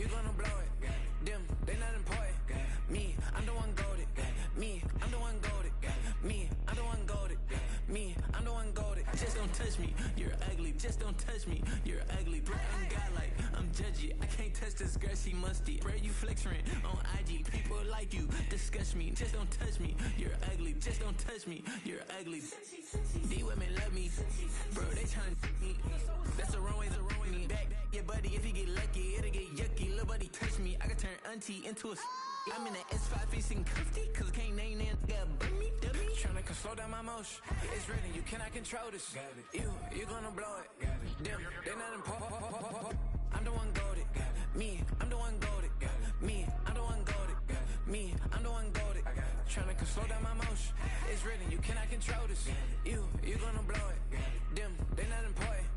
you gonna blow it. Them, they not important. Me, I'm the one goated. Me, I'm the one goated. Me, I'm the one goated. Me, I'm the one goated. Just don't touch me, you're ugly. Just don't touch me, you're ugly. Bro, I'm godlike, I'm judgy. I can't touch this girl, she musty. Bro, you flexing on IG. People like you disgust me. Just don't touch me, you're ugly. Just don't touch me, you're ugly. These women love me, bro, they tryna me. That's the wrong way, me back. Yeah, buddy, if you get lucky, it'll get yucky. Little buddy touch me, I can turn auntie into a I'm in the S5 facing cuffy, cause I can't name that guy but me, dummy. Tryna slow down my motion. It's ready, you cannot control this. You gonna blow it. Them, they not important. I'm the one goated. Me, I'm the one goated. Me, I'm the one goated. Me, I'm the one goated. Tryna slow down my motion. It's ready, you cannot control this. You gonna blow it. Them, they not important.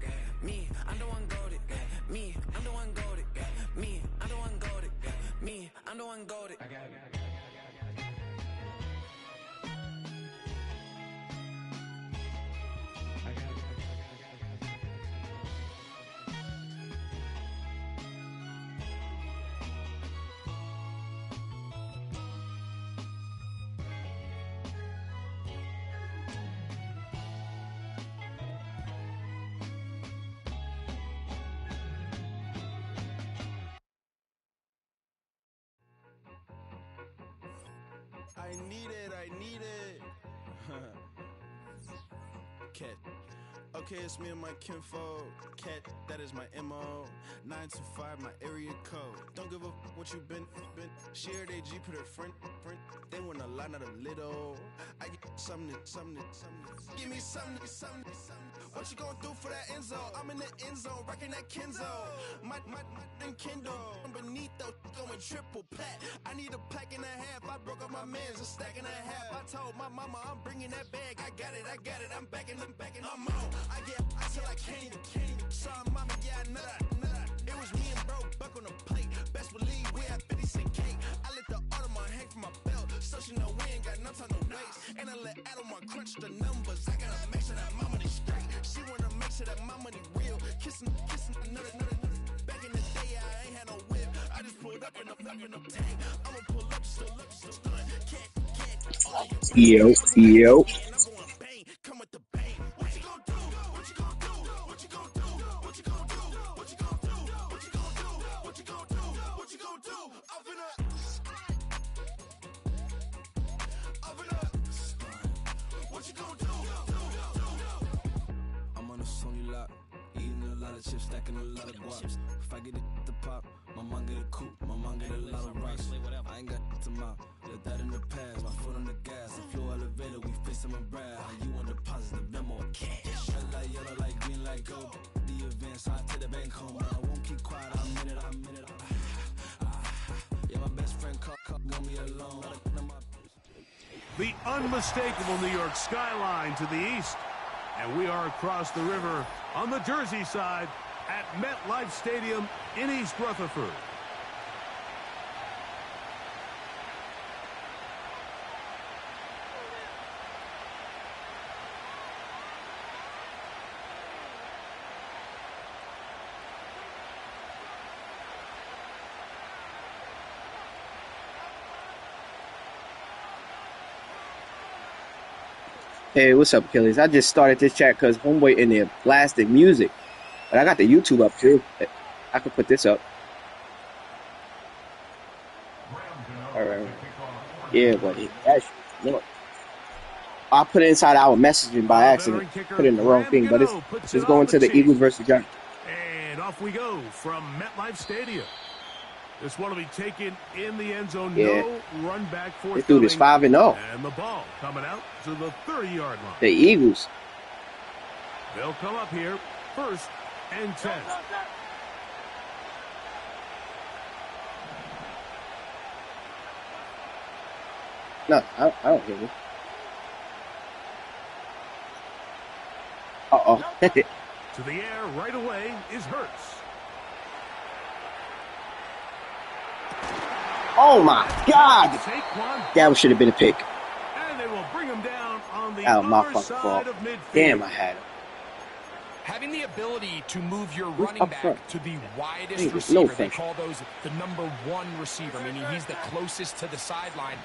Me, I'm the one goated. Me, I'm the one goated. Me, I'm the one goated. Me, I'm the one goated. I need it. Cat. Okay, it's me and my kinfolk. Cat, that is my MO. 925, my area code. Don't give a what you been. Shared AG, put her friend. They want a lot, not a little. I get something. Give me something. What you gonna do for that end zone? I'm in the end zone, rocking that Kenzo. My Kindle. Beneath though, going triple plat. I need a pack and a half. I broke up my mans, a stack and a half. I told my mama I'm bringing that bag. I got it. I'm backing. I'm on. I till I can't even. Sorry, mama, yeah, I know that. It was me and bro, buck on the plate. Best believe we had 50 cent cake. I let the Audemars hang from my belt, so she know we ain't got no time to waste. And I let Adelmar crunch the numbers. I gotta make sure that my money straight. She wanna make sure that my money real. Kissing another. Back in the day, I ain't had no whip. I just pulled up in the tank. I'ma pull up just to stun. Can't. Yo. Come with the bang. What you gonna do? What you gonna do? What you gonna do? What you gonna do? What you gonna do? What you gonna do? What you gonna do? What you gonna do? Up and up. What you gonna do? I'm on a Sony lot, eating a lot of chips, stacking a lot of guap. If I get it to pop, my mom get a coupe, my mom get a lot of rice. I ain't got to mouth, let that in the past. My foot on the gas, I flew elevator, we facing my brad. You want the positive memo, cash. Red light, yellow light, green light, go. The events, I take the bank home. I won't keep quiet, I'm in it. Yeah, my best friend want me alone. The unmistakable New York skyline to the east. And we are across the river on the Jersey side at MetLife Stadium in East Rutherford. Hey, what's up, Achilles? I just started this chat because homeboy in there blasted music. But I got the YouTube up too. I could put this up. Alright. Yeah, but look. I put it inside our messaging by accident. Put in the wrong thing, but it's going to the Eagles versus Giants. And off we go from MetLife Stadium. This one will be taken in the end zone. Yeah. No run back for this dude is 5-0. And the ball coming out to the 30-yard line. The Eagles. They'll come up here first and 10. No, I don't hear you. Uh-oh. To the air right away is Hurts. Oh my God! That should have been a pick. And they will bring him down on the my other fucking side fault. of midfield. Damn, I had him. Having the ability to move your running back to the widest No receiver, they pressure. call those the #1 receiver, meaning he's the closest to the sideline.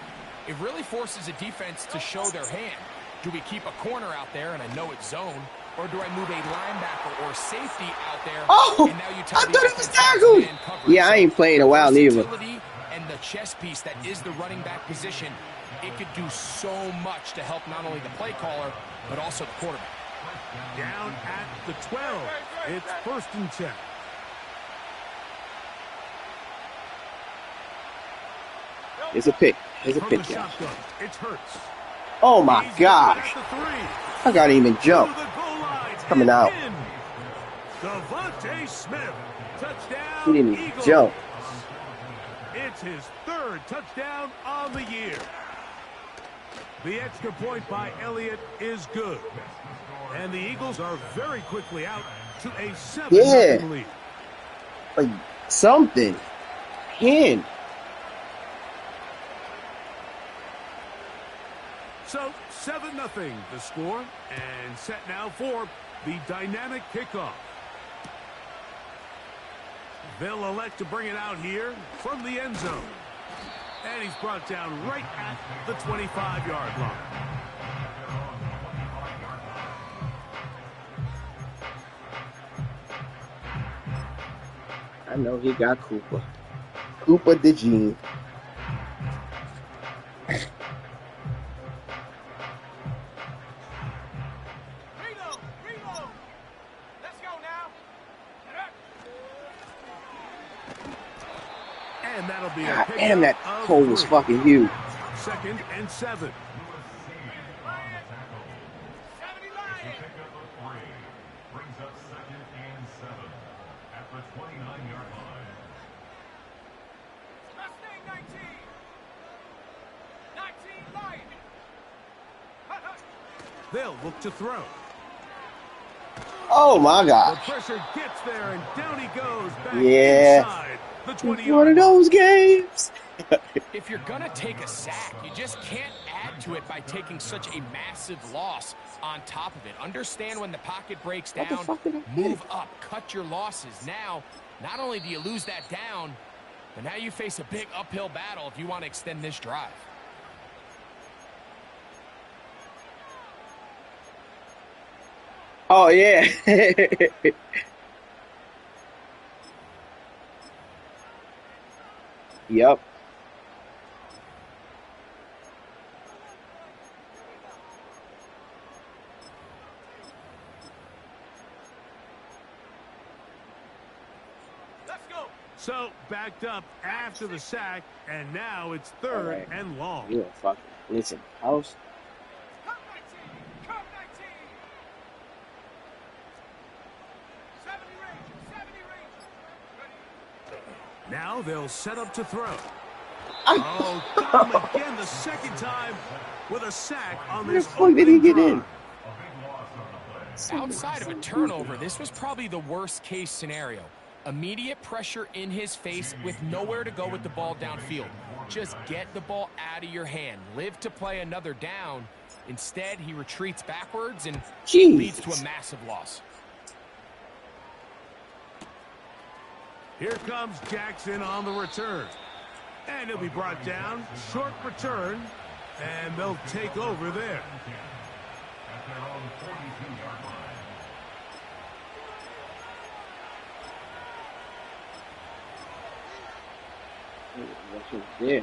It really forces a defense to show their hand. Do we keep a corner out there, and I know it's zone, or do I move a linebacker or safety out there? Oh, and now you I tell thought the it was offense has tackled. man coverage. Yeah, I ain't playing a while neither. Versatility and the chess piece that is the running back position, it could do so much to help not only the play caller, but also the quarterback. Down at the 12. It's 1st and 10. It's a pick. It's a From pick, the y'all. shotgun, it's Hurts. Oh my He's gosh. at the 3. I can't even jump. To the goal line. Coming out. In. Devontae Smith. Touchdown. He didn't even Eagles. jump. It's his 3rd touchdown on the year. The extra point by Elliott is good. And the Eagles are very quickly out to a 7-0 lead. Like something. 10. So 7-0 the score, and set now for the dynamic kickoff. They'll elect to bring it out here from the end zone. And he's brought down right at the 25-yard line. I know he got Cooper. Cooper the Gene. And that'll be a God pickup damn, that of hole was 3. fucking huge. 2nd and 7. They'll look to throw. Oh my The gosh. pressure gets there, and down he goes back Yeah. inside the It's 20-yard one of line. those games. If you're going to take a sack, you just can't add to it by taking such a massive loss on top of it. Understand when the pocket breaks What the down, fuck did I move hit? up, cut your losses. Now, not only do you lose that down, but now you face a big uphill battle if you want to extend this drive. Oh yeah. Yep. So, backed up after the sack, and now it's 3rd Alright. and long. You a fucking listen, house. Now they'll set up to throw. Oh, got him again the 2nd time with a sack on Where the this fuck did he opening get drive. in? Outside of a turnover, this was probably the worst case scenario. Immediate pressure in his face with nowhere to go with the ball downfield. Just get the ball out of your hand. Live to play another down. Instead, he retreats backwards and leads to a massive loss. Here comes Jackson on the return. And he'll be brought down. Short return. And they'll take over there. Yeah.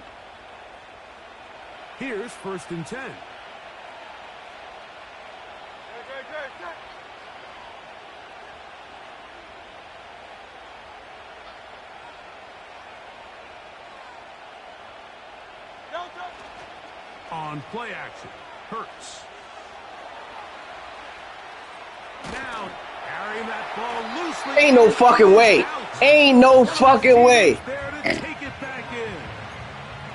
Here's 1st and 10. On play action, Hurts. Now, carrying that ball loosely. Ain't no fucking way. Ain't no fucking way. There to take it back in.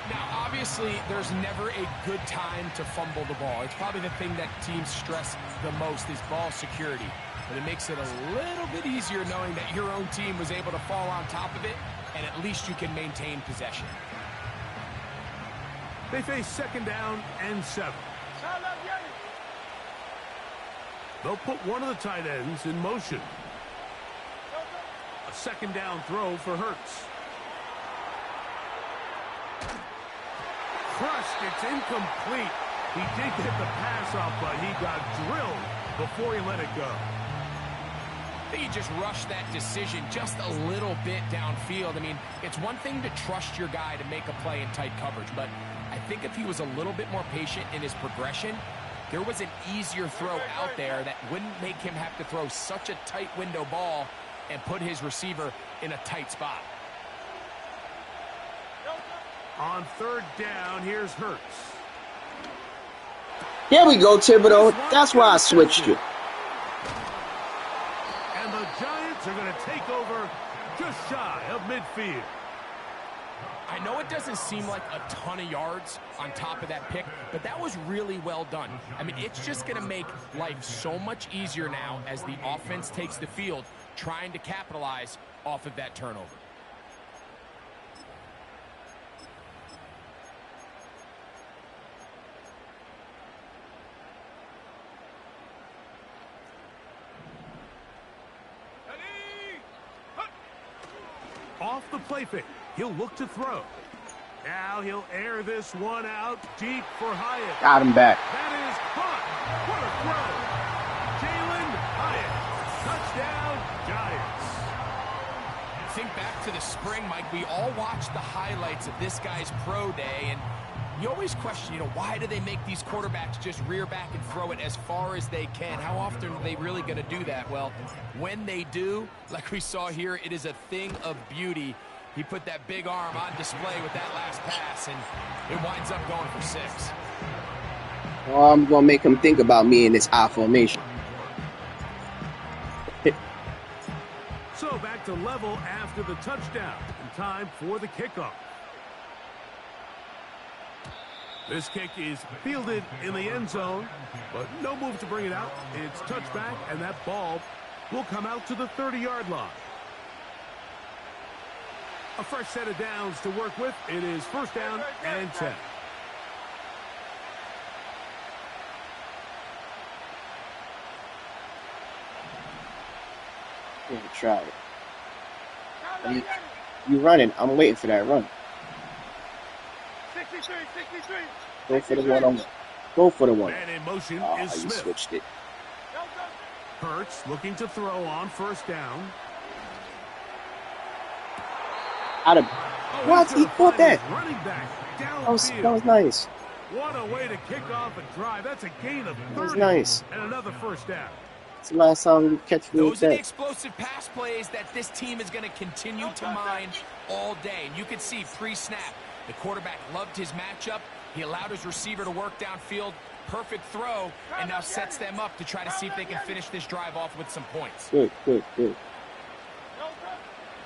Now, obviously, there's never a good time to fumble the ball. It's probably the thing that teams stress the most is ball security. But it makes it a little bit easier knowing that your own team was able to fall on top of it, and at least you can maintain possession. They face 2nd down and 7. They'll put one of the tight ends in motion. A second down throw for Hurts. Crushed. It's incomplete. He did get the pass off, but he got drilled before he let it go. I think he just rushed that decision just a little bit downfield. I mean, it's one thing to trust your guy to make a play in tight coverage, but I think if he was a little bit more patient in his progression, there was an easier throw out there that wouldn't make him have to throw such a tight window ball and put his receiver in a tight spot. On third down, here's Hurts. Here we go, Thibodeau. That's why I switched you. And the Giants are going to take over just shy of midfield. I know it doesn't seem like a ton of yards on top of that pick, but that was really well done. I mean, it's just going to make life so much easier now as the offense takes the field, trying to capitalize off of that turnover. Off the play fake, he'll look to throw. Now he'll air this one out deep for Hyatt. Got him back. That is caught. What a throw. Jalen Hyatt. Touchdown, Giants. Think back to the spring, Mike. We all watched the highlights of this guy's pro day, and you always question, why do they make these quarterbacks just rear back and throw it as far as they can? How often are they really going to do that? Well, when they do, like we saw here, it is a thing of beauty. He put that big arm on display with that last pass, and it winds up going for 6. Oh, I'm going to make him think about me in this I formation. So back to level after the touchdown, and time for the kickoff. This kick is fielded in the end zone, but no move to bring it out. It's touchback, and that ball will come out to the 30-yard line. A fresh set of downs to work with. It is first down and 10. Yeah, try it. You running. I'm waiting for that run. 63. Go for the one-on-one. Go for the one. Man in motion Oh, is you Smith. switched it. Hurts looking to throw on first down. Out of what? He caught that. Running back That was downfield. nice. What a way to kick off a drive. That's a gain of 30. That was nice. And another first down. It's the last time we catch me with Those are the that. explosive pass plays that this team is going to continue to mine all day. And you can see pre-snap, the quarterback loved his matchup. He allowed his receiver to work downfield. Perfect throw, and now sets them up to try to see if they can finish this drive off with some points. Good.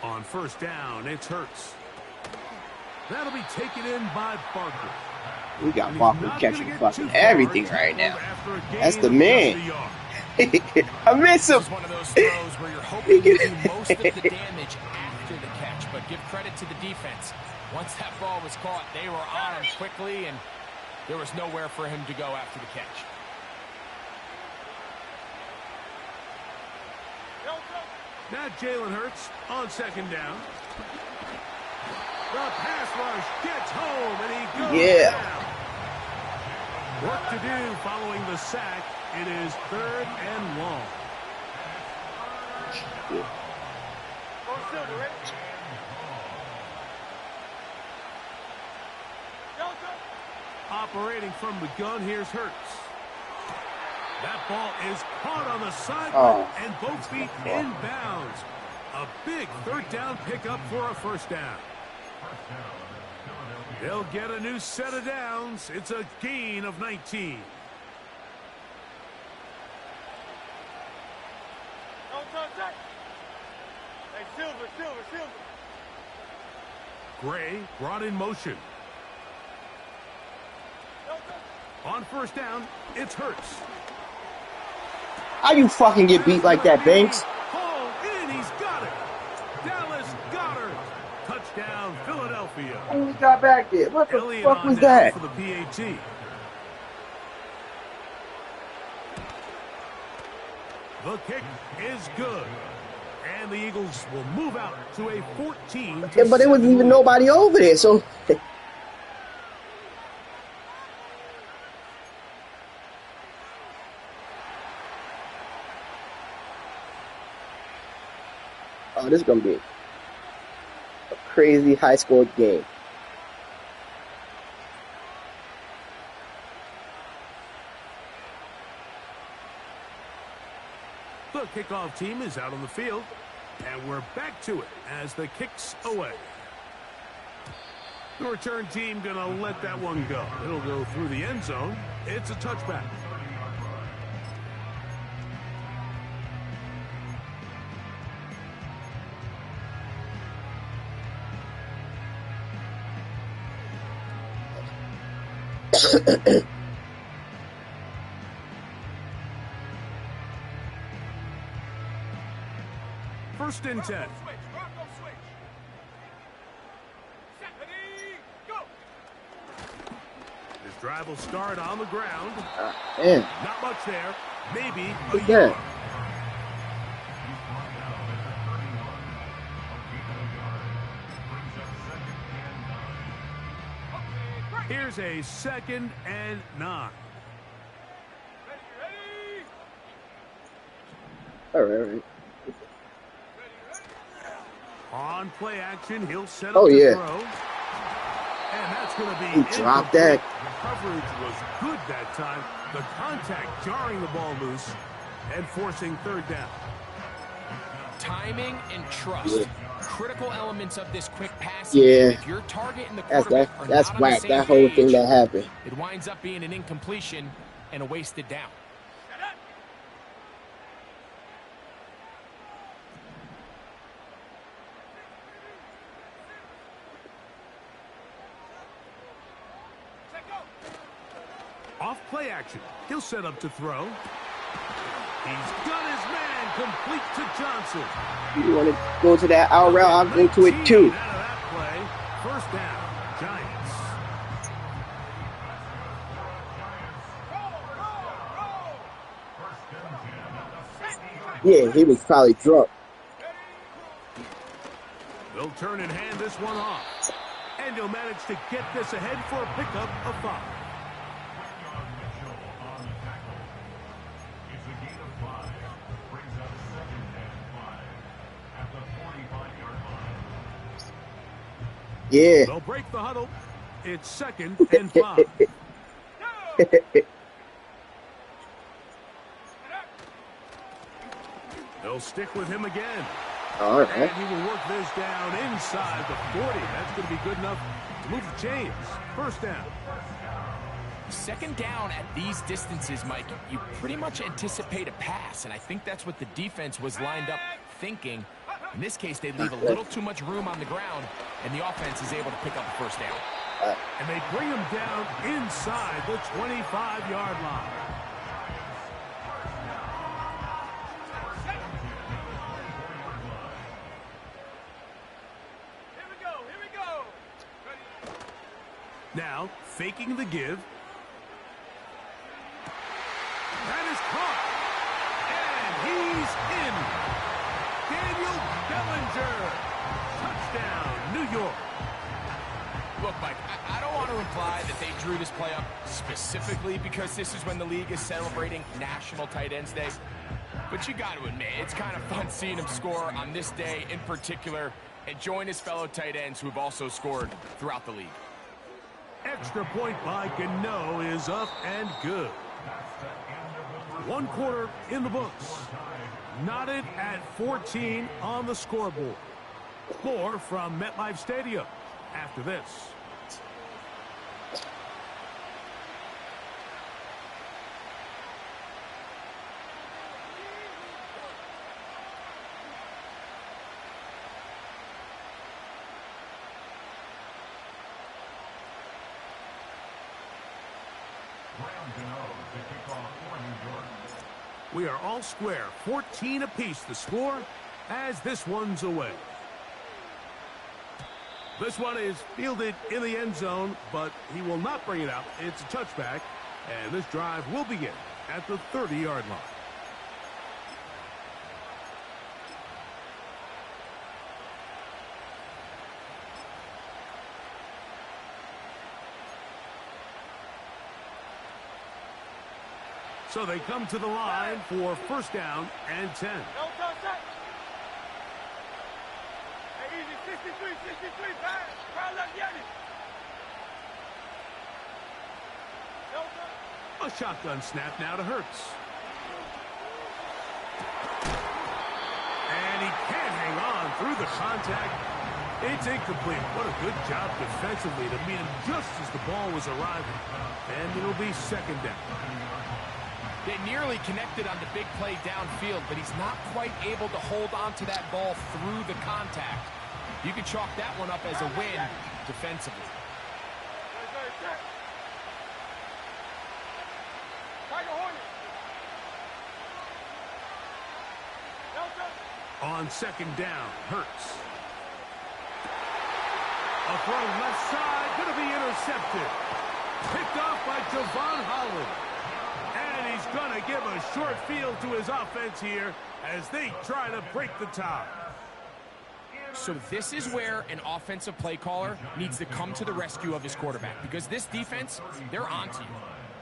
On first down, it's Hurts. That'll be taken in by Barker. We got Barker catching fucking everything right now. That's the man. I miss him. This is one of those throws where you're hoping to do most of the damage after the catch, but give credit to the defense. Once that ball was caught, they were on him quickly, and there was nowhere for him to go after the catch. Now Jalen Hurts on second down. The pass rush gets home, and he goes down. Work to do following the sack. It is third and long. Operating from the gun, here's Hurts. That ball is caught on the sideline, and both feet inbounds. A big third down pickup for a first down. They'll get a new set of downs. It's a gain of 19. Silver. Gray brought in motion. On first down, it's Hurts. How you fucking get beat like that, Banks? Hall in, he's got it. Dallas Goedert. Touchdown, Philadelphia. Who got back there? What the Elliott fuck on was down that? for the PAT. The kick is good. And the Eagles will move out to a 14. Yeah, but there wasn't even nobody over there, so. Oh, this is going to be a crazy high-scored game. The kickoff team is out on the field, and we're back to it as the kick's away. The return team going to let that one go. It'll go through the end zone. It's a touchback. First and 10. This drive will start on the ground. Not much there. Maybe a yard. Here's a 2nd and 9. All right. On play action, he'll set up throw. And that's going to be he dropped that. The coverage was good that time. The contact jarring the ball loose and forcing 3rd down. Timing and trust. Yeah. Critical elements of this quick pass. Yeah. If your target and the quarterback are that's not on whack. the same That whole page, thing that happened. it winds up being an incompletion and a wasted down. Off play action, he'll set up to throw. He's got his man complete to Johnson. You want to go to that out route, I'll go to it too. Out of that play, 1st down, Giants. Yeah, he was probably drunk. They'll turn and hand this one off. And he'll manage to get this ahead for a pickup of 5. Yeah. They'll break the huddle. It's 2nd and 5. They'll stick with him again. All right. And he will work this down inside the 40. That's going to be good enough to move the chains. 1st down. 2nd down at these distances, Mike, you pretty much anticipate a pass, and I think that's what the defense was lined up thinking. In this case, they leave a little too much room on the ground, and the offense is able to pick up the 1st down. And they bring him down inside the 25-yard line. Here we go. Now, faking the give. That is caught. And he's in. Daniel Bellinger. Touchdown, New York. Look, Mike, I don't want to imply that they drew this play up specifically because this is when the league is celebrating National Tight Ends Day. But you got to admit, it's kind of fun seeing him score on this day in particular and join his fellow tight ends who have also scored throughout the league. Extra point by Gano is up and good. 1 quarter in the books. Knotted at 14 on the scoreboard. More from MetLife Stadium after this. We are all square, 14 apiece the score as this one's away. This one is fielded in the end zone, but he will not bring it out. It's a touchback, and this drive will begin at the 30-yard line. So they come to the line for first down and 10. A shotgun snap now to Hurts. And he can't hang on through the contact. It's incomplete. What a good job defensively to meet him just as the ball was arriving. And it'll be second down. They nearly connected on the big play downfield, but he's not quite able to hold on to that ball through the contact. You can chalk that one up as a win defensively. On second down, Hurts. A throw left side, going to be intercepted. Picked off by Javon Holland. And he's going to give a short field to his offense here as they try to break the tie. So this is where an offensive play caller needs to come to the rescue of his quarterback, because this defense, they're onto you.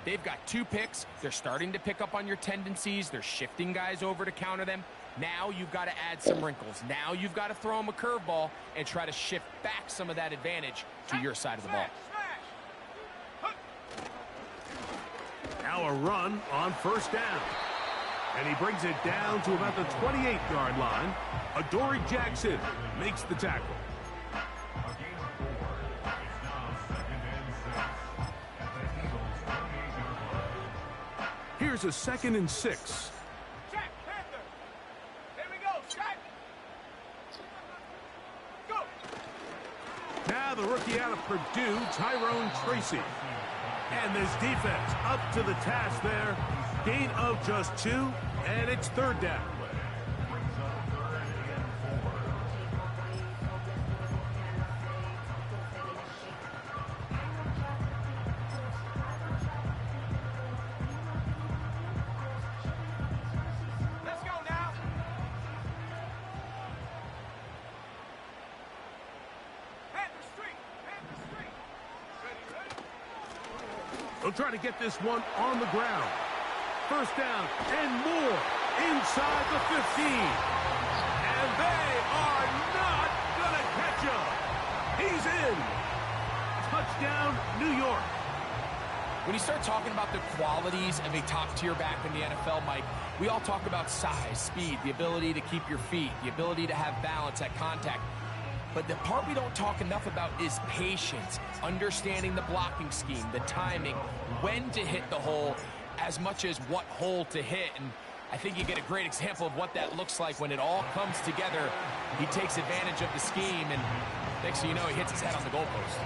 They've got 2 picks. They're starting to pick up on your tendencies. They're shifting guys over to counter them. Now you've got to add some wrinkles. Now you've got to throw them a curveball and try to shift back some of that advantage to your side of the ball. Now a run on first down. And he brings it down to about the 28-yard line. Adoree Jackson makes the tackle. Here's a 2nd and 6. Check, Panther. Here we go, check. Go. Now the rookie out of Purdue, Tyrone Tracy. And this defense up to the task there. Gain of just 2, and it's third down. Let's go now. Panther Street. Panther Street. Ready? They'll try to get this one on the ground. First down and more inside the 15. And they are not going to catch him. He's in. Touchdown, New York. When you start talking about the qualities of a top-tier back in the NFL, Mike, we all talk about size, speed, the ability to keep your feet, the ability to have balance at contact. But the part we don't talk enough about is patience, understanding the blocking scheme, the timing, when to hit the hole, as much as what hole to hit. And I think you get a great example of what that looks like when it all comes together. He takes advantage of the scheme, and next thing you know, he hits his head on the goalpost.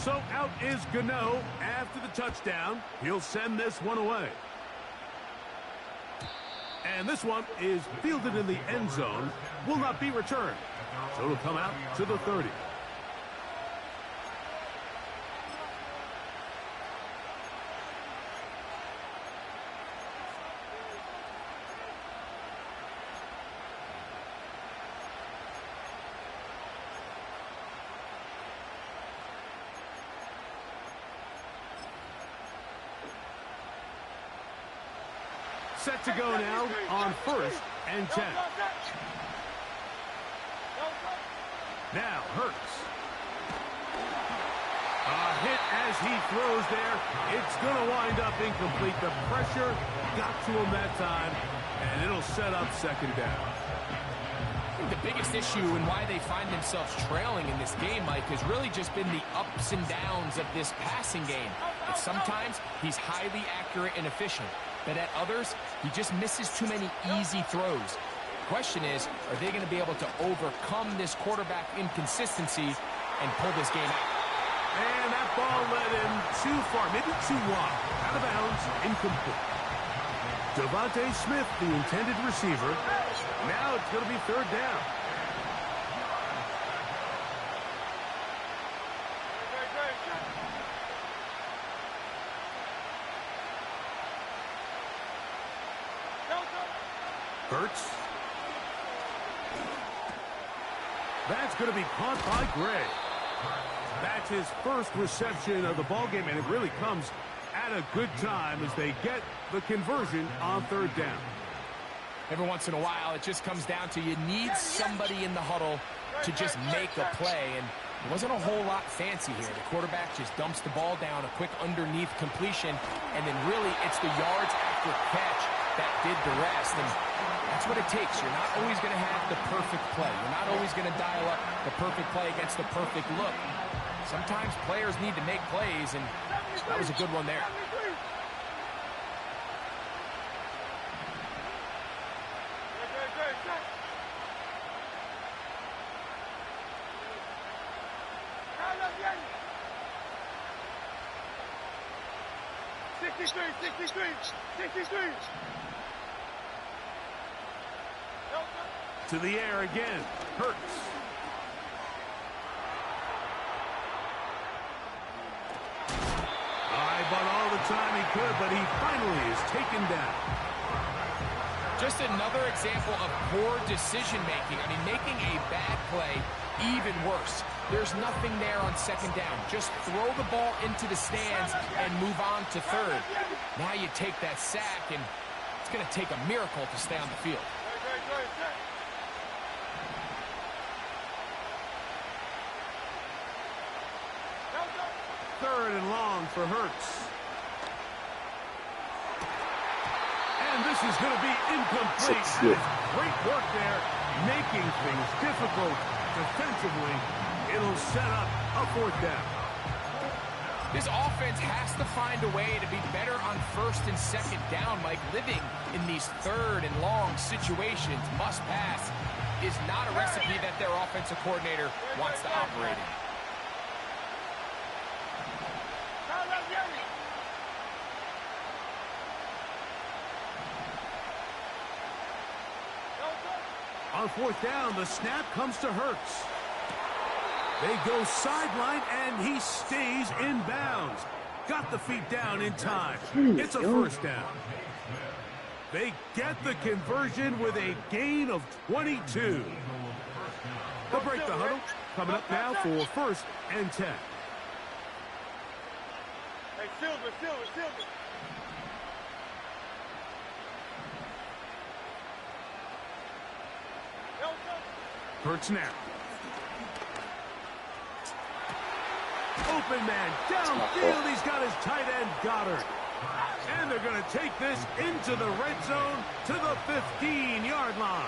So out is Gano after the touchdown. He'll send this one away. And this one is fielded in the end zone. Will not be returned. So it'll come out to the 30. Set to go now on first and 10. Now Hurts. A hit as he throws there. It's going to wind up incomplete. The pressure got to him that time, and it'll set up second down. I think the biggest issue and why they find themselves trailing in this game, Mike, has really just been the ups and downs of this passing game. But sometimes he's highly accurate and efficient, but at others, he just misses too many easy throws. The question is, are they going to be able to overcome this quarterback inconsistency and pull this game out? And that ball led him too far, maybe too wide. Out of bounds, incomplete. Devontae Smith, the intended receiver. Now it's going to be third down. Hurts. That's going to be caught by Gray. That's his first reception of the ballgame, and it really comes at a good time as they get the conversion on third down. Every once in a while, it just comes down to you need somebody in the huddle to just make a play, and it wasn't a whole lot fancy here. The quarterback just dumps the ball down, a quick underneath completion, and then really it's the yards after catch that did the rest, and that's what it takes. You're not always going to have the perfect play. You're not always going to dial up the perfect play against the perfect look. Sometimes players need to make plays, and that was a good one there. To the air again. Hurts. But all the time he could, but he finally is taken down. Just another example of poor decision-making. I mean, making a bad play even worse. There's nothing there on second down. Just throw the ball into the stands and move on to third. Now you take that sack, and it's going to take a miracle to stay on the field. Third and long for Hurts. And this is going to be incomplete. Great work there, making things difficult defensively. It'll set up a fourth down. This offense has to find a way to be better on first and second down, Mike. Living in these third and long situations, must pass, is not a recipe that their offensive coordinator wants to operate in. On fourth down, the snap comes to Hurts. They go sideline, and he stays in bounds. Got the feet down in time. It's a first down. They get the conversion with a gain of 22. They'll break the huddle. Coming up now for first and 10. Hey, Silver. Hurts now. Open man downfield. He's got his tight end Goddard. And they're going to take this into the red zone to the 15-yard line.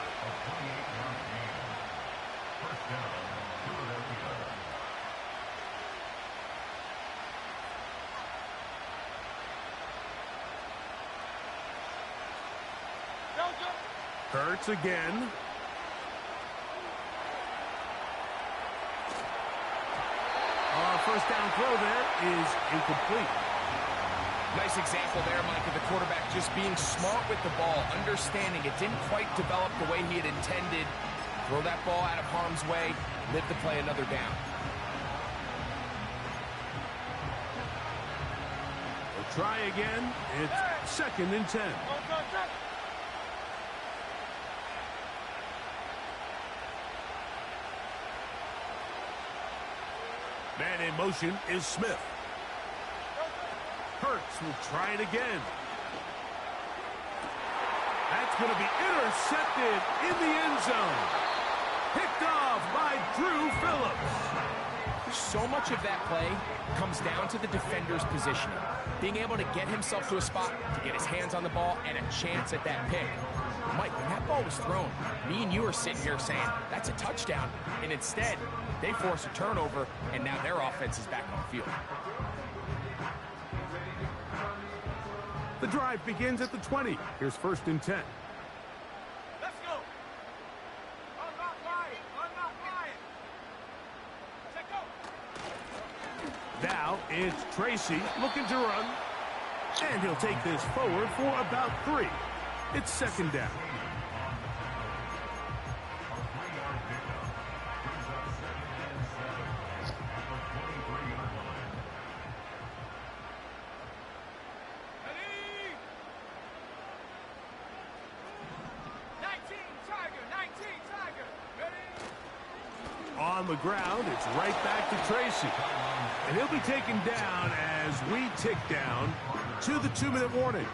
Hurts again. First down throw there is incomplete. Nice example there, Mike, of the quarterback just being smart with the ball, understanding it didn't quite develop the way he had intended. Throw that ball out of harm's way, live to play another down. They'll try again. It's second and 10. Man in motion is Smith. Hurts will try it again. That's going to be intercepted in the end zone. Picked off by Drew Phillips. So much of that play comes down to the defender's positioning. Being able to get himself to a spot, to get his hands on the ball, and a chance at that pick. Mike, when that ball was thrown, me and you are sitting here saying, that's a touchdown. And instead, they force a turnover, and now their offense is back on the field. The drive begins at the 20. Here's first and 10. Let's go. I'm not lying. Check go. Now it's Tracy looking to run. And he'll take this forward for about 3. It's second down. the ground. It's right back to Tracy. And he'll be taken down as we tick down to the 2-minute warning.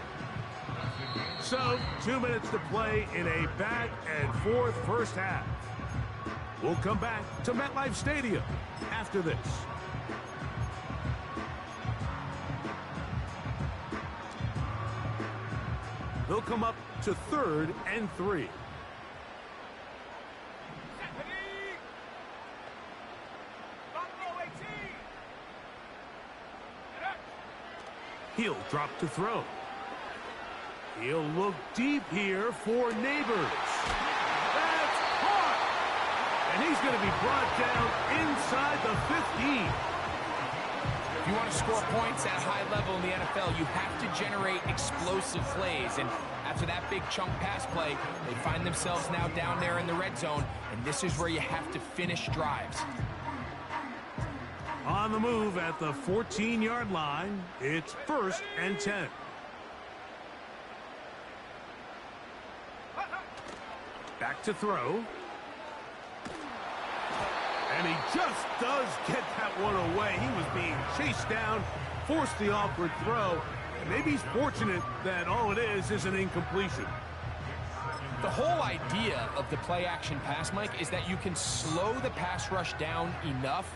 So, 2 minutes to play in a back-and-forth first half. We'll come back to MetLife Stadium after this. They'll come up to 3rd and 3. He'll drop to throw. He'll look deep here for Neighbors. That's caught! And he's going to be brought down inside the 15. If you want to score points at a high level in the NFL, you have to generate explosive plays. And after that big chunk pass play, they find themselves now down there in the red zone. And this is where you have to finish drives. On the move at the 14-yard line, it's 1st and 10. Back to throw. And he just does get that one away. He was being chased down, forced the awkward throw. And maybe he's fortunate that all it is an incompletion. The whole idea of the play-action pass, Mike, is that you can slow the pass rush down enough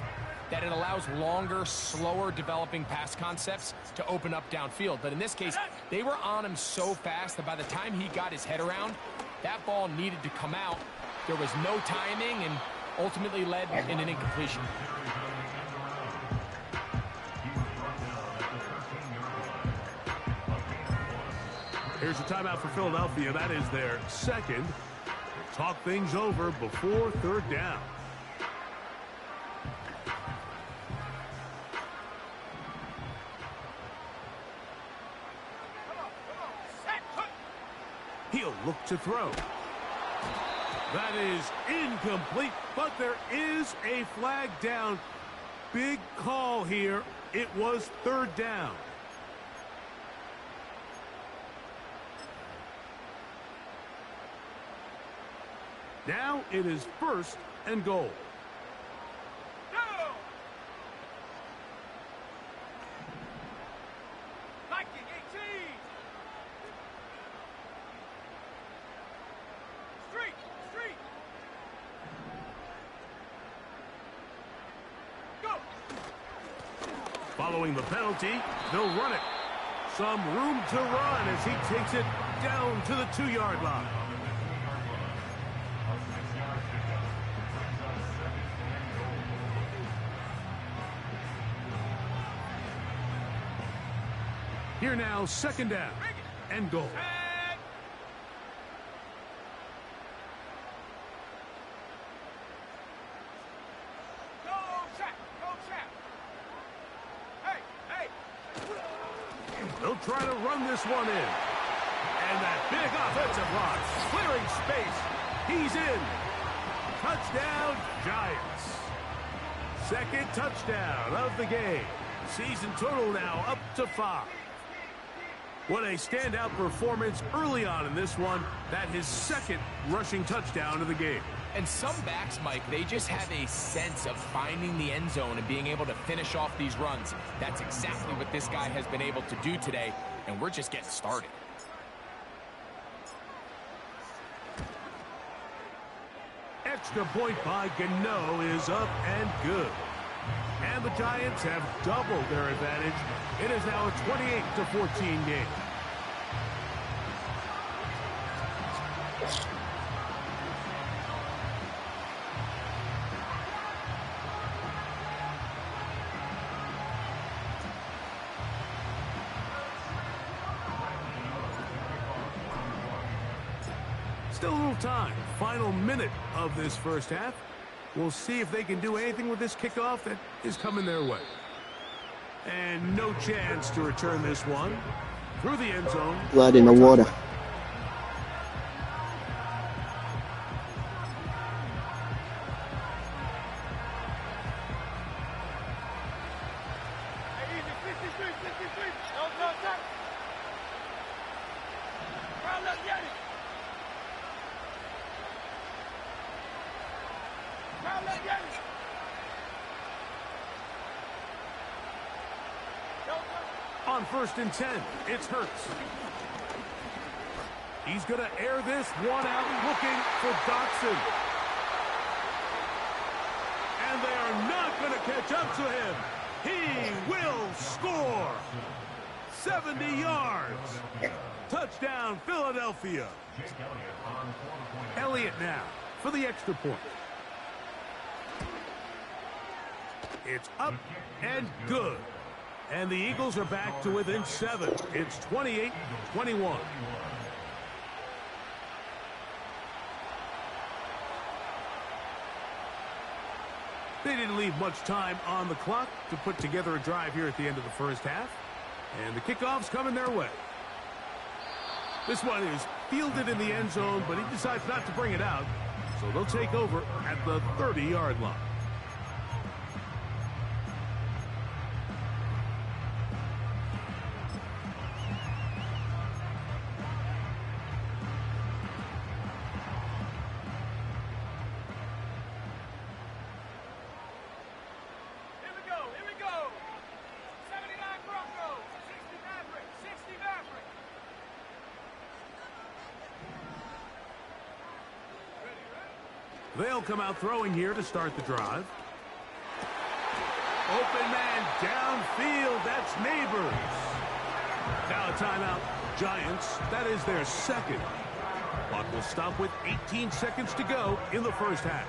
that it allows longer, slower developing pass concepts to open up downfield. But in this case, they were on him so fast that by the time he got his head around, that ball needed to come out. There was no timing and ultimately led in an incompletion. Here's a timeout for Philadelphia. That is their second. Talk things over before 3rd down. He'll look to throw. That is incomplete, but there is a flag down. Big call here. It was 3rd down. Now it is 1st and goal. Following the penalty, they'll run it. Some room to run as he takes it down to the 2-yard line. Here now, 2nd down and goal. They'll try to run this one in. And that big offensive line, clearing space. He's in. Touchdown, Giants. 2nd touchdown of the game. Season total now up to 5. What a standout performance early on in this one. That his 2nd rushing touchdown of the game. And some backs, Mike, they just have a sense of finding the end zone and being able to finish off these runs. That's exactly what this guy has been able to do today, and we're just getting started. Extra point by Gano is up and good. And the Giants have doubled their advantage. It is now a 28-14 game. Still a little time. Final minute of this first half. We'll see if they can do anything with this kickoff that is coming their way. And no chance to return this one through the end zone. Blood in the water. on 1st and 10. It's Hurts. He's going to air this one out looking for Dotson. And they are not going to catch up to him. He will score. 70 yards. Touchdown, Philadelphia. Elliott now for the extra point. It's up and good. And the Eagles are back to within 7. It's 28-21. They didn't leave much time on the clock to put together a drive here at the end of the first half. And the kickoff's coming their way. This one is fielded in the end zone, but he decides not to bring it out. So they'll take over at the 30-yard line. They'll come out throwing here to start the drive. Open man downfield. That's Neighbors. Now a timeout. Giants. That is their second. Clock will stop with 18 seconds to go in the first half.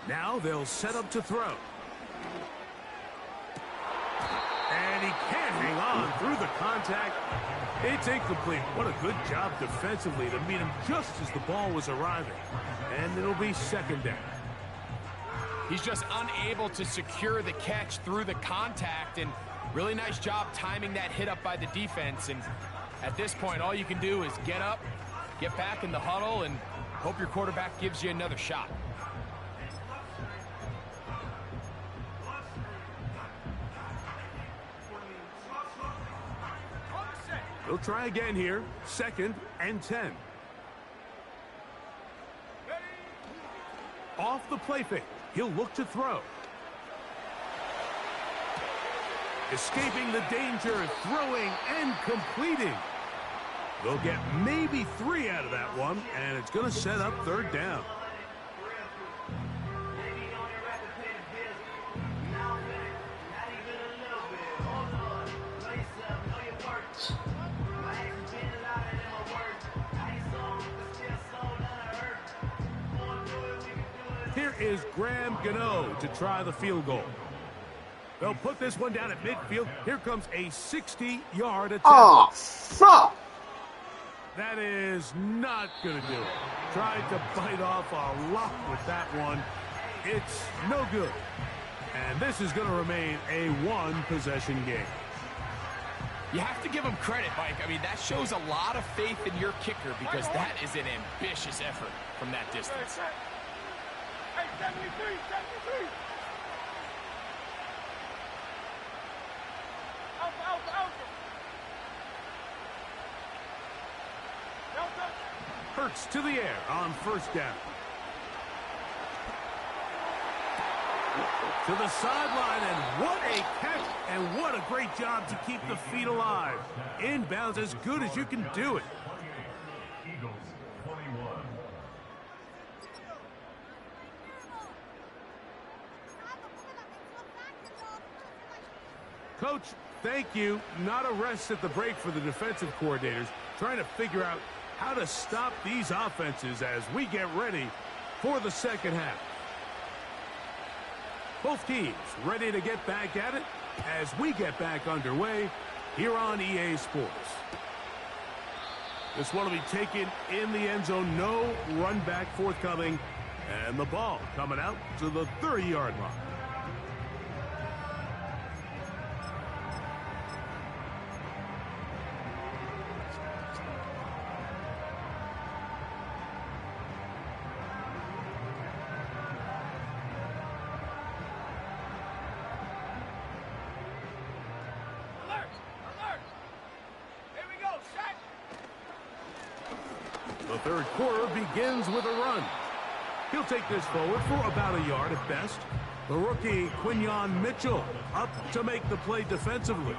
Now they'll set up to throw. And he can't hang on through the contact. It's incomplete. What a good job defensively to meet him just as the ball was arriving. And it'll be second down. He's just unable to secure the catch through the contact, and really nice job timing that hit up by the defense. And at this point, all you can do is get up, get back in the huddle, and hope your quarterback gives you another shot. They'll try again here. 2nd and 10. Off the play fake. He'll look to throw. Escaping the danger, throwing and completing. They'll get maybe 3 out of that one, and it's going to set up 3rd down. Here is Graham Gano to try the field goal. They'll put this one down at midfield. Here comes a 60-yard attempt. Oh, fuck! That is not going to do it. Tried to bite off a lot with that one. It's no good. And this is going to remain a one-possession game. You have to give him credit, Mike. I mean, that shows a lot of faith in your kicker because that is an ambitious effort from that distance. Hey, 73, 73. Hurts to the air on 1st down. To the sideline, and what a catch, and what a great job to keep the feet alive. Inbounds as good as you can do it. Coach, thank you. Not a rest at the break for the defensive coordinators, trying to figure out how to stop these offenses as we get ready for the second half. Both teams ready to get back at it as we get back underway here on EA Sports. This one will be taken in the end zone. No run back forthcoming. And the ball coming out to the 30-yard line. The third quarter begins with a run. He'll take this forward for about a yard at best. The rookie Quinyon Mitchell up to make the play defensively.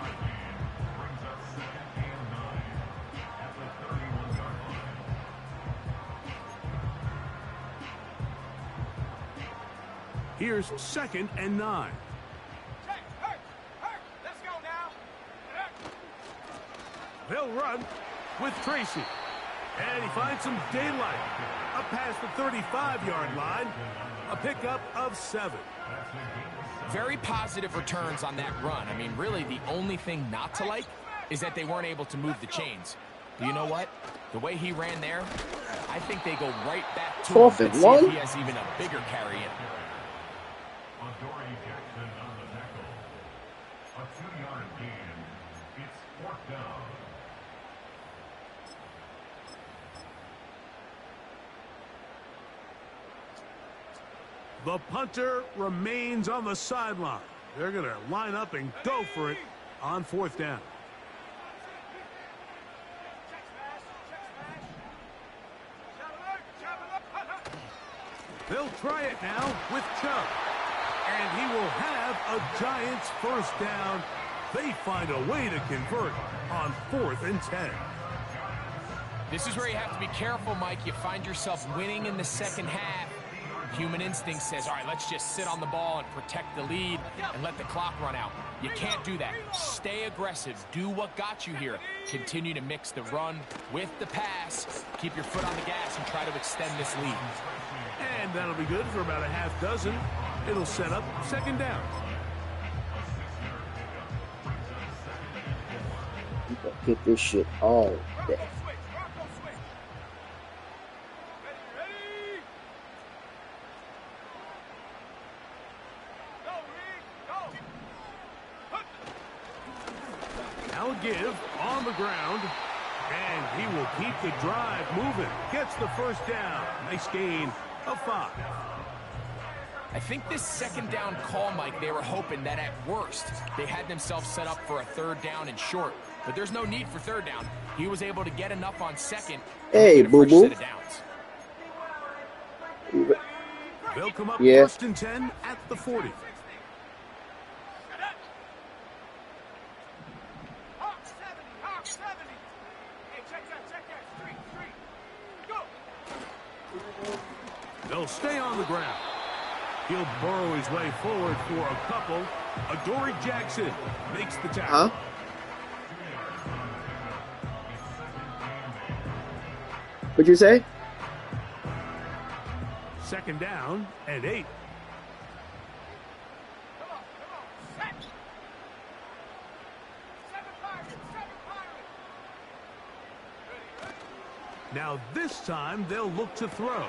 Here's 2nd and 9. Let's go now. They'll run with Tracy. And he finds some daylight. Up past the 35-yard line. A pickup of 7. Very positive returns on that run. I mean, really, the only thing not to like is that they weren't able to move the chains. But you know what? The way he ran there, I think they go right back to him and see if he has even a bigger carry in. Jackson on the tackle. A 2-yard gain. It's 4th down. The punter remains on the sideline. They're going to line up and go for it on 4th down. They'll try it now with Chubb. And he will have a Giants first down. They find a way to convert on 4th and 10. This is where you have to be careful, Mike. You find yourself winning in the second half. Human instinct says, all right, let's just sit on the ball and protect the lead and let the clock run out. You can't do that. Stay aggressive. Do what got you here. Continue to mix the run with the pass. Keep your foot on the gas and try to extend this lead. And that'll be good for about a half dozen. It'll set up 2nd down. You can hit this shit all day. Now a give on the ground. And he will keep the drive moving. Gets the first down. Nice gain of 5. I think this 2nd down call, Mike, they were hoping that at worst they had themselves set up for a 3rd down and short. But there's no need for 3rd down. He was able to get enough on 2nd. Hey, boo-boo. They'll come up 1st and 10 at the 40. They'll stay on the ground. He'll burrow his way forward for a couple. Adoree Jackson makes the tackle. What'd you say? 2nd down and 8. Now this time they'll look to throw.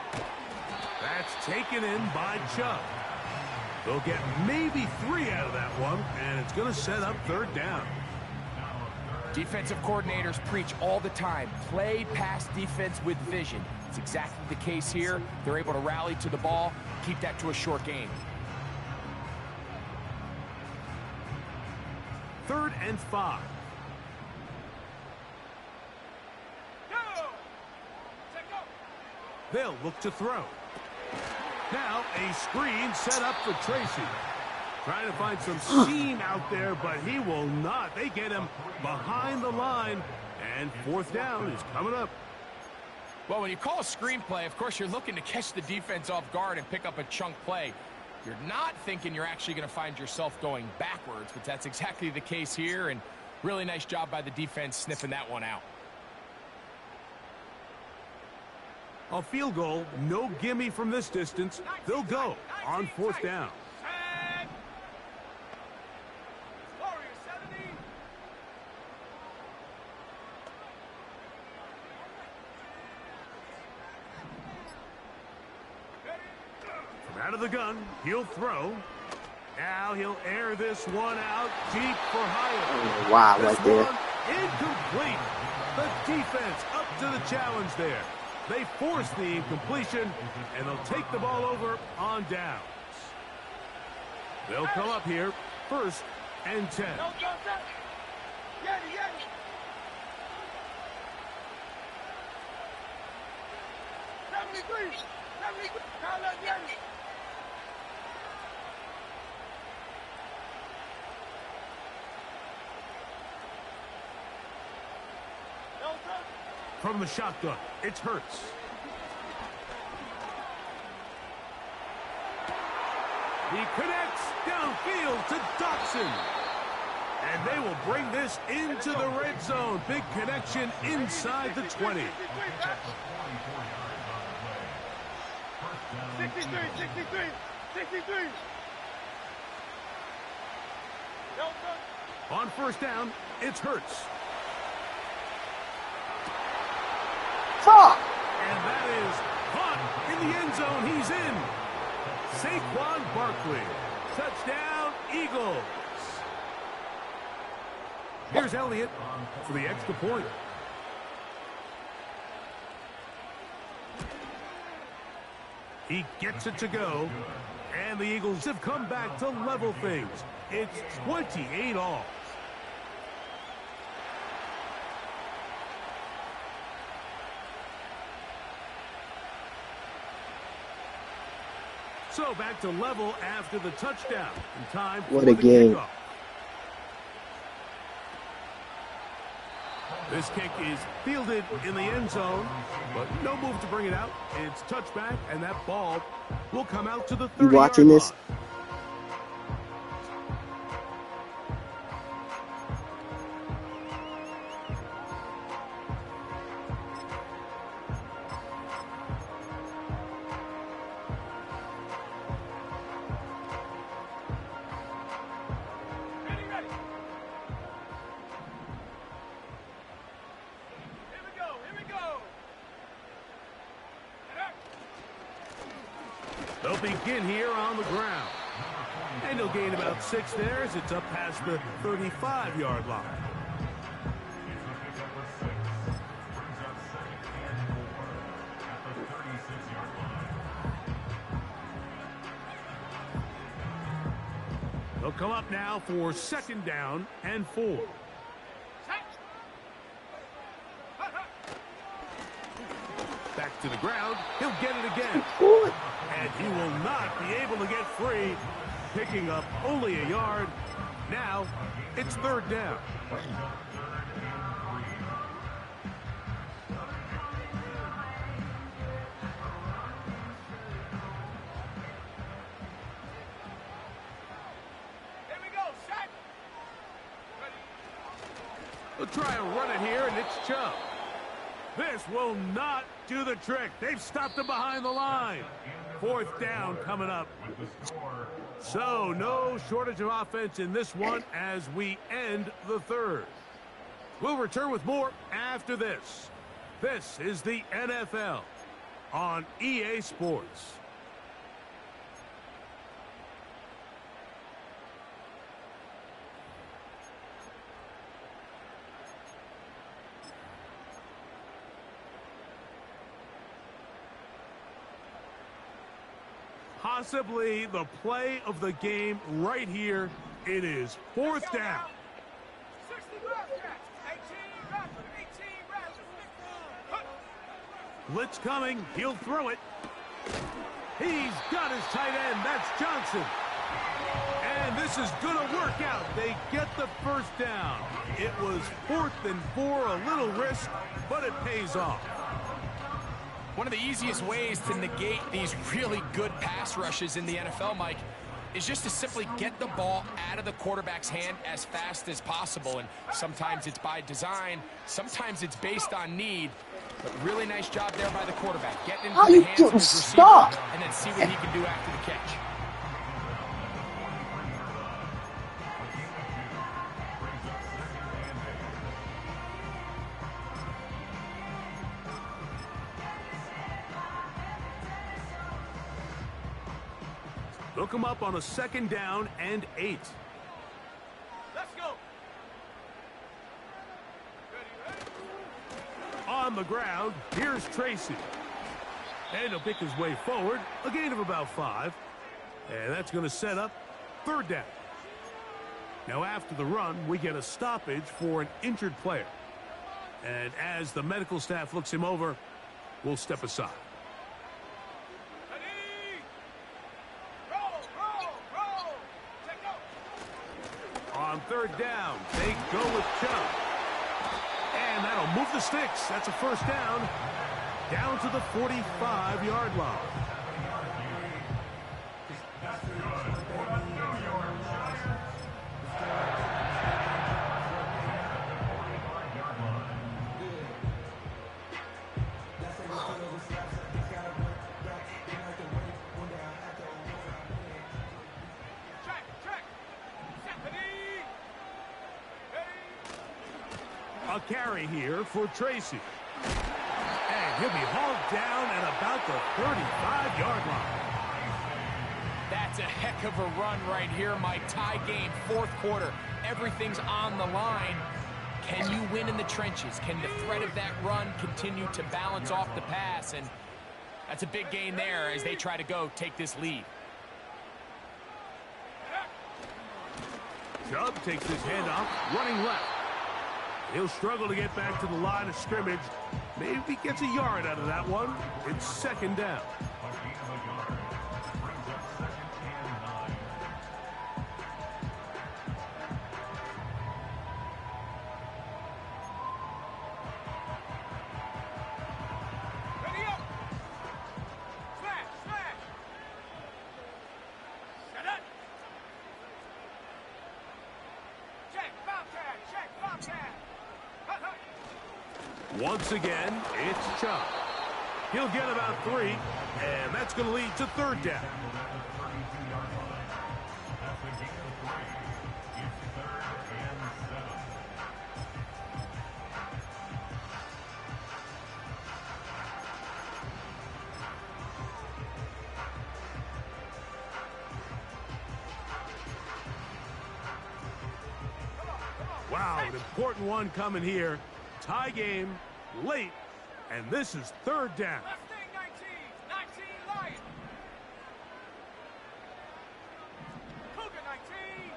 That's taken in by Chubb. They'll get maybe 3 out of that one, and it's going to set up 3rd down. Defensive coordinators preach all the time, play pass defense with vision. It's exactly the case here. They're able to rally to the ball, keep that to a short gain. 3rd and 5. They'll look to throw. Now a screen set up for Tracy. Trying to find some seam out there, but he will not. They get him behind the line, and 4th down is coming up. Well, when you call a screenplay, of course, you're looking to catch the defense off guard and pick up a chunk play. You're not thinking you're actually going to find yourself going backwards, but that's exactly the case here, and really nice job by the defense sniffing that one out. A field goal, no gimme from this distance. They'll go on 4th down. From out of the gun, he'll throw. Now he'll air this one out deep for Hyatt. Oh, wow, this right there. Incomplete. The defense up to the challenge there. They force the incompletion, and they'll take the ball over on downs. They'll come up here, 1st and 10. From the shotgun, it's Hurts. He connects downfield to Dotson. And they will bring this into the red zone. Big connection inside the 20. 63. On first down, it's Hurts. Fuck! And that is caught in the end zone. He's in. Saquon Barkley. Touchdown, Eagles. Here's Elliott for the extra point. He gets it to go. And the Eagles have come back to level things. It's 28 all. So back to level after the touchdown. And time for the kickoff. This kick is fielded in the end zone, but no move to bring it out. It's touchback, and that ball will come out to the 30-yard line. You watching this? They'll begin here on the ground. And they'll gain about 6 there as it's up past the 35-yard line. They'll come up now for 2nd down and 4. Back to the ground. He'll get it again. And he will not be able to get free, picking up only a yard. Now, it's 3rd down. Here we go, Shaq. They'll try and run it here, and it's Chubb. This will not do the trick. They've stopped him behind the line. 4th down coming up. So no shortage of offense in this one as we end the 3rd. We'll return with more after this. This is the NFL on EA Sports. Possibly the play of the game right here. It is 4th down. 60 reps, 18 reps, 18 reps. Blitz coming. He'll throw it. He's got his tight end. That's Johnson. And this is going to work out. They get the 1st down. It was 4th and 4, a little risk, but it pays off. One of the easiest ways to negate these really good pass rushes in the NFL, Mike, is just to simply get the ball out of the quarterback's hand as fast as possible. And sometimes it's by design, sometimes it's based on need. But really nice job there by the quarterback. Getting into the hands of his receiver and then see what he can do after the catch. They'll come up on a 2nd down and 8. Let's go. On the ground, here's Tracy. And he'll pick his way forward, a gain of about 5. And that's going to set up 3rd down. Now after the run, we get a stoppage for an injured player. And as the medical staff looks him over, we'll step aside. On third down, they go with Chubb. And that'll move the sticks. That's a first down. Down to the 45-yard line. A carry here for Tracy. And he'll be hauled down at about the 35-yard line. That's a heck of a run right here, Mike. Tie game, fourth quarter. Everything's on the line. Can you win in the trenches? Can the threat of that run continue to balance off the pass? And that's a big gain there as they try to take this lead. Chubb takes his handoff, running left. He'll struggle to get back to the line of scrimmage. Maybe gets a yard out of that one. It's second down. Ready up. Smash, smash. Set up. Check, Bobcat, check, Bobcat. Once again, it's Chubb. He'll get about 3, and that's going to lead to third down. Wow, an important one coming here. Tie game, late, and this is third down. Mustang 19 Lion. Cougar 19.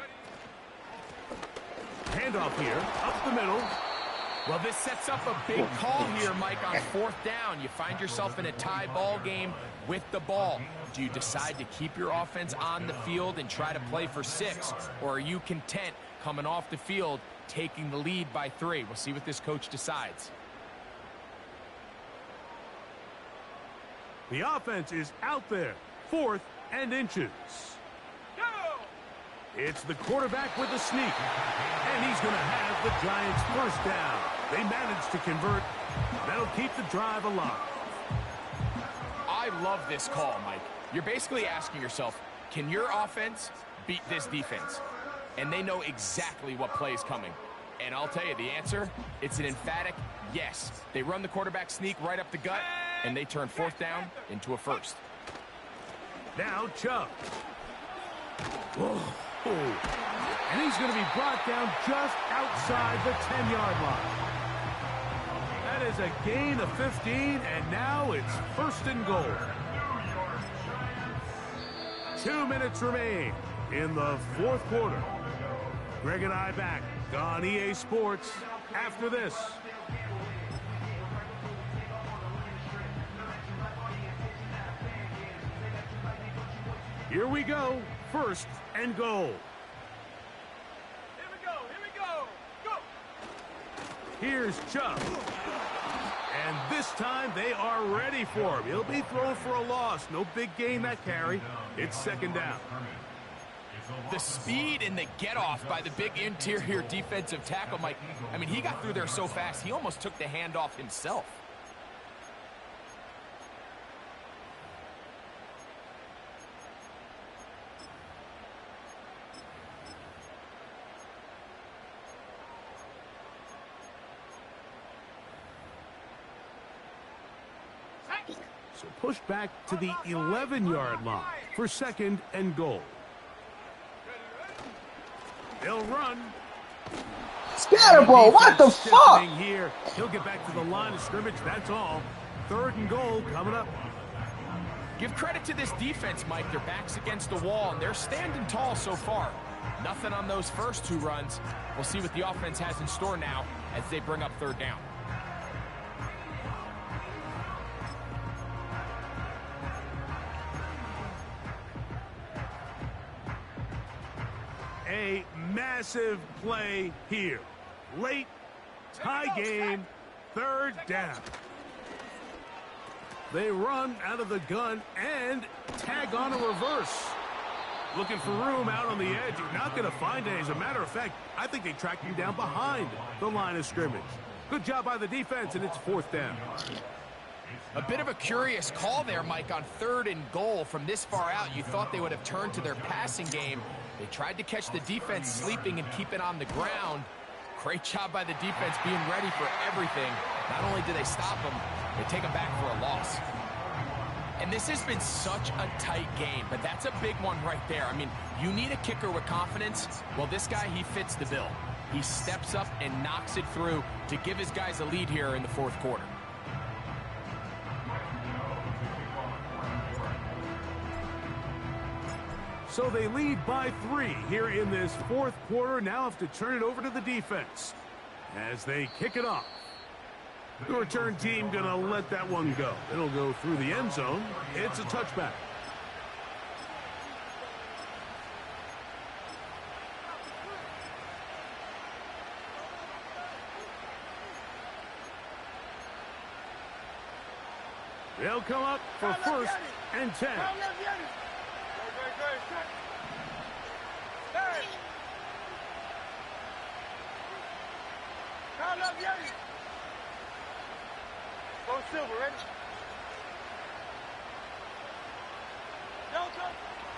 Ready. Handoff here, up the middle. Well, this sets up a big call here, Mike, on fourth down. You find yourself in a tie ball game with the ball. Do you decide to keep your offense on the field and try to play for 6? Or are you content coming off the field, taking the lead by 3? We'll see what this coach decides. The offense is out there, 4th and inches. Go! It's the quarterback with a sneak, and he's going to have the Giants first down. They managed to convert. That'll keep the drive alive. I love this call, Mike. You're basically asking yourself, can your offense beat this defense? And they know exactly what play is coming. And I'll tell you the answer, it's an emphatic yes. They run the quarterback sneak right up the gut, and they turn fourth down into a first. Now Chubb. Whoa. And he's going to be brought down just outside the 10-yard line. That is a gain of 15, and now it's first and goal. 2 minutes remain in the fourth quarter. Greg and I back on EA Sports after this. Here we go. First and goal. Here we go, here we go. Go! Here's Chubb. And this time they are ready for him. He'll be thrown for a loss. No big gain that carry. It's second down. The speed and the get-off by the big interior defensive tackle, Mike. I mean, he got through there so fast, he almost took the handoff himself. So pushed back to the 11-yard line for second and goal. They'll run. Scatterball, what the fuck? Here. He'll get back to the line of scrimmage, that's all. Third and goal coming up. Give credit to this defense, Mike. Their back's against the wall, and they're standing tall so far. Nothing on those first 2 runs. We'll see what the offense has in store now as they bring up third down. a massive play here. Late, tie game, third down. They run out of the gun and tag on a reverse. Looking for room out on the edge. You're not going to find it. As a matter of fact, I think they tracked him down behind the line of scrimmage. Good job by the defense, and it's fourth down. A bit of a curious call there, Mike, on 3rd and goal. From this far out, you thought they would have turned to their passing game. They tried to catch the defense sleeping and keep it on the ground. Great job by the defense being ready for everything. Not only do they stop them, they take them back for a loss. And this has been such a tight game, but that's a big one right there. I mean, you need a kicker with confidence. Well, this guy, he fits the bill. He steps up and knocks it through to give his guys a lead here in the fourth quarter. So they lead by 3 here in this fourth quarter. Now have to turn it over to the defense as they kick it off. The return team going to let that one go. It'll go through the end zone. It's a touchback. They'll come up for 1st and 10. Silver, ready?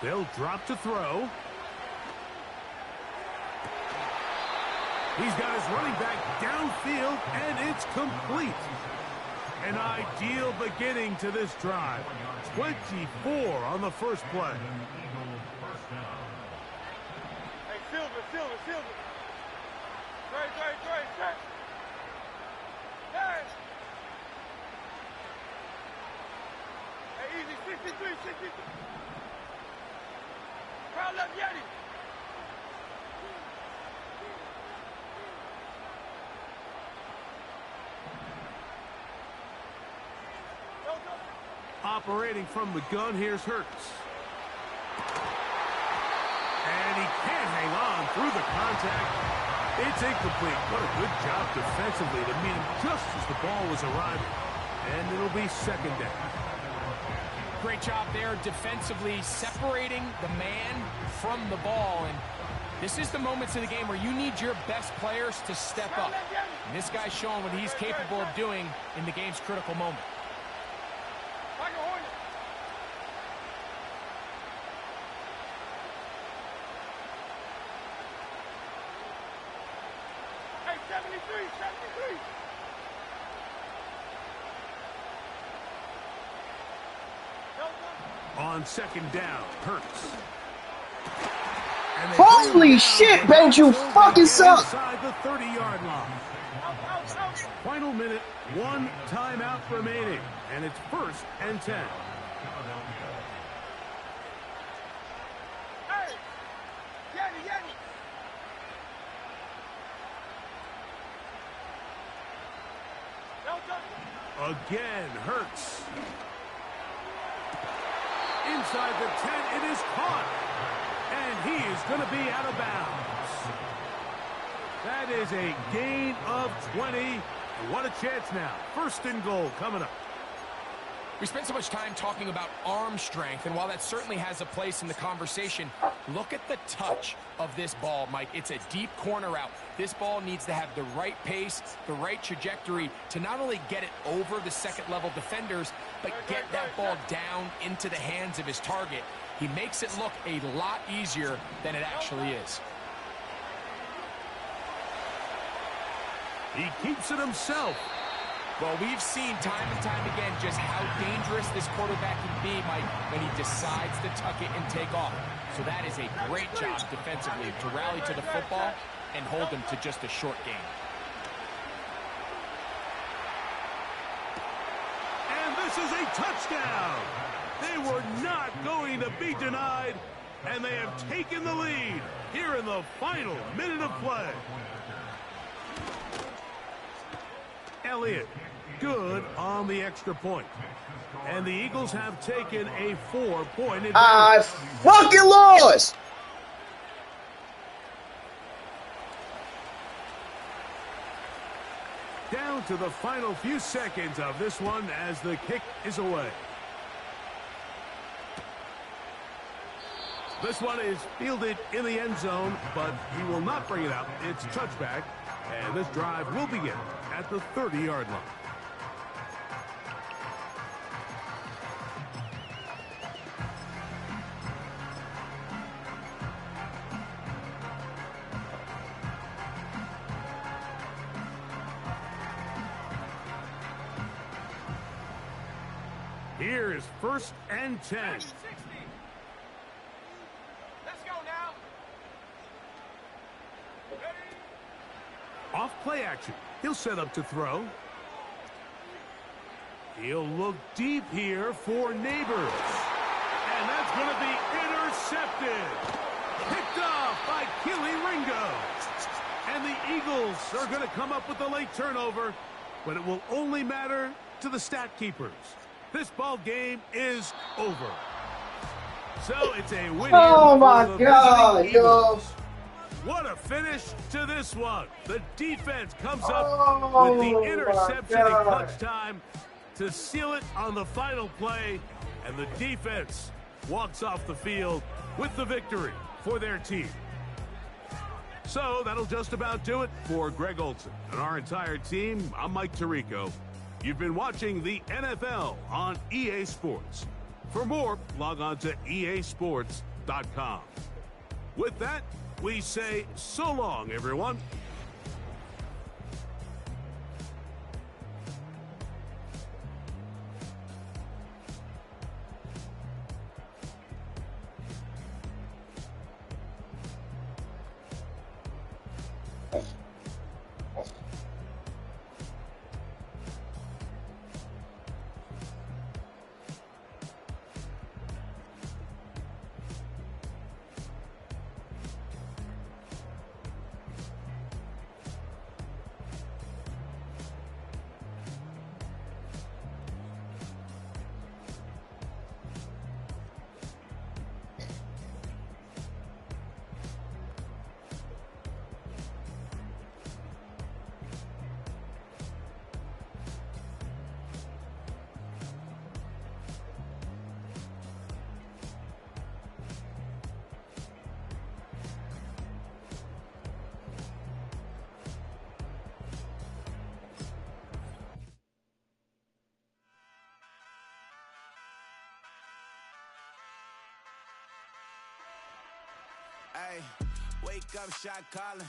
They'll drop to throw. He's got his running back downfield, and it's complete. An ideal beginning to this drive. 24 on the first play. Hey, Silver. Great. Hey. Easy, 63. Crowd left, Yeti. Operating from the gun, here's Hurts. And he can't hang on through the contact. It's incomplete. What a good job defensively to meet him just as the ball was arriving. And it'll be second down. Great job there defensively, separating the man from the ball. And this is the moments of the game where you need your best players to step up. And this guy's showing what he's capable of doing in the game's critical moment. Hey, 73. On second down, Hurts. Holy shit, Ben, you fucking suck! Inside the 30-yard line. Final minute, 1 timeout remaining, and it's 1st and 10. Hey, Yeti. Again, Hurts. Inside the 10, it is caught. And he is going to be out of bounds. That is a gain of 20. What a chance now. 1st and goal coming up. We spent so much time talking about arm strength, and while that certainly has a place in the conversation, look at the touch of this ball, Mike. It's a deep corner route. This ball needs to have the right pace, the right trajectory to not only get it over the second-level defenders, but get that ball down into the hands of his target. He makes it look a lot easier than it actually is. He keeps it himself. Well, we've seen time and time again just how dangerous this quarterback can be, Mike, when he decides to tuck it and take off. So that is a great job defensively to rally to the football and hold them to just a short game. And this is a touchdown. They were not going to be denied, and they have taken the lead here in the final minute of play. Elliott, good on the extra point. And the Eagles have taken a 4-point advantage. I fucking lost! down to the final few seconds of this one as the kick is away. This one is fielded in the end zone, but he will not bring it out. It's touchback, and this drive will begin at the 30-yard line. Here is 1st and 10. Let's go now. Off play action. He'll set up to throw. He'll look deep here for Neighbors. And that's going to be intercepted. Picked off by Kelee Ringo. And the Eagles are going to come up with a late turnover, but it will only matter to the stat keepers. This ball game is over. So it's a win. Oh my for the God, visiting yo. Eagles. What a finish to this one. The defense comes up with the interception in clutch time to seal it on the final play, and the defense walks off the field with the victory for their team. So that'll just about do it for Greg Olsen and our entire team. I'm Mike Tirico. You've been watching the NFL on EA Sports. For more, log on to easports.com. With that, we say so long, everyone. Ay, wake up, shot calling.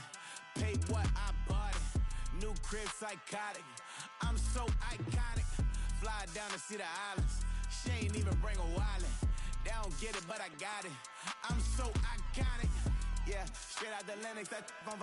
Pay what I bought it. New crib psychotic. I'm so iconic. Fly down to see the islands. She ain't even bring a wallet. They don't get it, but I got it. I'm so iconic. Yeah, straight out the Lennox. That on